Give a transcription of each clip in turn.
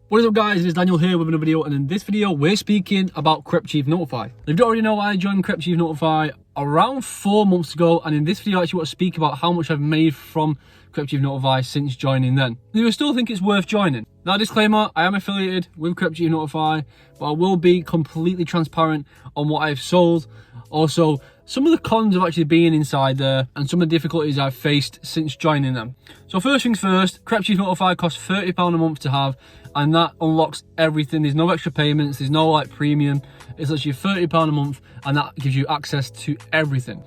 What is up guys, it is Daniel here with another video, and in this video we're speaking about Crep Chief Notify. If you don't already know, I joined Crep Chief Notify around 4 months ago, and in this video I actually want to speak about how much I've made from Crep Chief Notify since joining then. Do I still think it's worth joining? Now disclaimer, I am affiliated with Crep Chief Notify, but I will be completely transparent on what I've sold. Also, some of the cons of actually being inside there and some of the difficulties I've faced since joining them. So first things first, Crep Chief Notify costs £30 a month to have, and that unlocks everything. There's no extra payments, there's no like premium. It's literally £30 a month, and that gives you access to everything.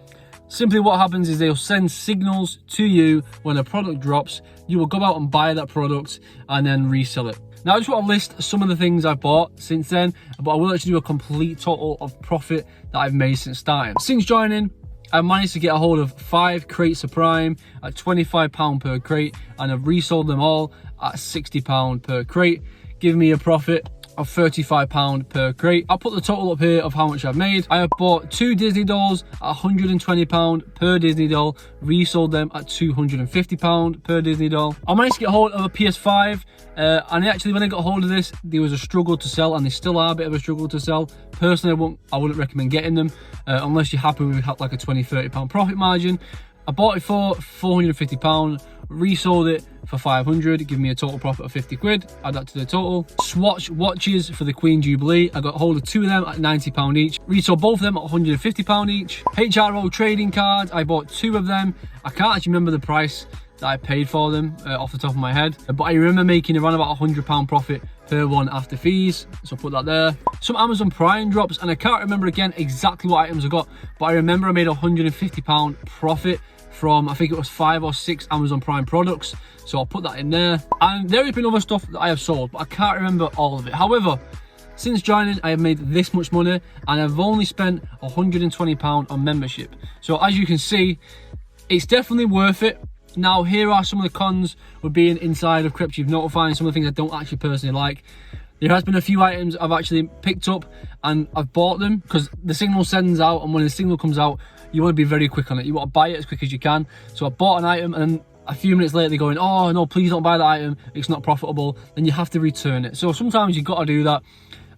Simply what happens is they'll send signals to you when a product drops. You will go out and buy that product and then resell it. Now I just want to list some of the things I've bought since then, but I will actually do a complete total of profit that I've made since starting. Since joining, I managed to get a hold of 5 crates of Prime at £25 per crate, and I've resold them all at £60 per crate, giving me a profit of £35 per crate. I'll put the total up here of how much I've made. I have bought 2 Disney dolls at £120 per Disney doll, resold them at £250 per Disney doll. I managed to get a hold of a PS5, and actually when I got a hold of this, there was a struggle to sell, and they still are a bit of a struggle to sell. Personally, I wouldn't recommend getting them unless you're happy with like a £20–30 profit margin. I bought it for £450, resold it for £500, giving me a total profit of 50 quid. Add that to the total. Swatch watches for the Queen Jubilee, I got hold of 2 of them at £90 each, resold both of them at £150 each. HRO trading cards, I bought 2 of them. I can't actually remember the price that I paid for them off the top of my head, but I remember making around about £100 profit per one after fees, so I'll put that there. Some Amazon Prime drops, and I can't remember again exactly what items I got, but I remember I made £150 profit from, I think it was 5 or 6 Amazon Prime products, so I'll put that in there. And there has been other stuff that I have sold, but I can't remember all of it. However, since joining, I have made this much money, and I've only spent £120 on membership. So as you can see, it's definitely worth it. Now, here are some of the cons with being inside of Crep Chief Notify, and some of the things I don't actually personally like. There has been a few items I've actually picked up and I've bought them because the signal sends out, and when the signal comes out, you want to be very quick on it. You want to buy it as quick as you can. So I bought an item, and a few minutes later they're going, oh no, please don't buy that item, it's not profitable. Then you have to return it. So sometimes you've got to do that.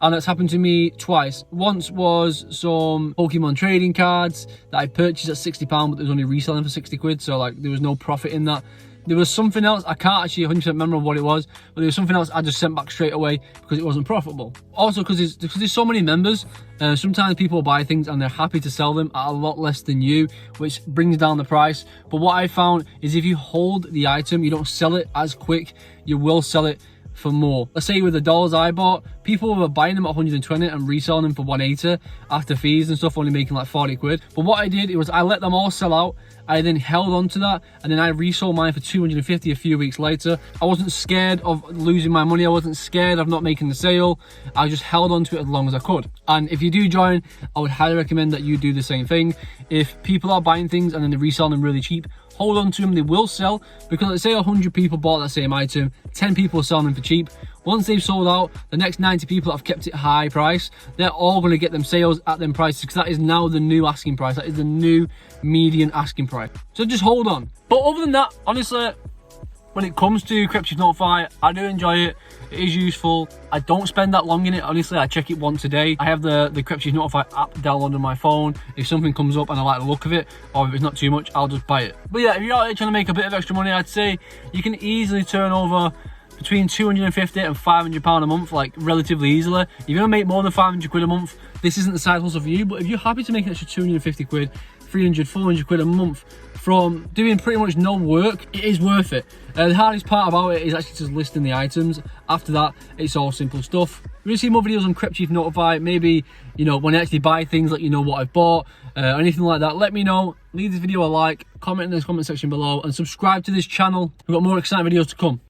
And that's happened to me twice. Once was some Pokemon trading cards that I purchased at £60, but there was only reselling for 60 quid. So like there was no profit in that. There was something else, I can't actually 100% remember what it was, but there was something else I just sent back straight away because it wasn't profitable. Also because there's so many members, sometimes people buy things and they're happy to sell them at a lot less than you, which brings down the price. But what I found is if you hold the item, you don't sell it as quick, you will sell it for more. Let's say with the dolls I bought, people were buying them at 120 and reselling them for 180 after fees and stuff, only making like 40 quid. But what I did was I let them all sell out. I then held on to that, and then I resold mine for 250 a few weeks later. I wasn't scared of losing my money. I wasn't scared of not making the sale. I just held on to it as long as I could. And if you do join, I would highly recommend that you do the same thing. If people are buying things and then they're reselling them really cheap, hold on to them. They will sell, because let's say 100 people bought that same item, 10 people are selling them for cheap. Once they've sold out, the next 90 people that have kept it high price, they're all going to get them sales at them prices, because that is now the new asking price. That is the new median asking price. So just hold on. But other than that, honestly, when it comes to Crep Chief Notify, I do enjoy it. It is useful. I don't spend that long in it. Honestly, I check it once a day. I have the Crep Chief Notify app downloaded on my phone. If something comes up and I like the look of it, or if it's not too much, I'll just buy it. But yeah, if you're out there trying to make a bit of extra money, I'd say you can easily turn over between £250 and £500 a month, like relatively easily. If you're gonna make more than 500 quid a month, this isn't the side hustle for you. But if you're happy to make an extra 250 quid, 300, 400 quid a month from doing pretty much no work, it is worth it. The hardest part about it is actually just listing the items. After that, it's all simple stuff. If you see more videos on Crep Chief Notify, maybe, you know, when I actually buy things, let you know what I've bought, or anything like that, let me know. Leave this video a like, comment in the comment section below, and subscribe to this channel. We've got more exciting videos to come.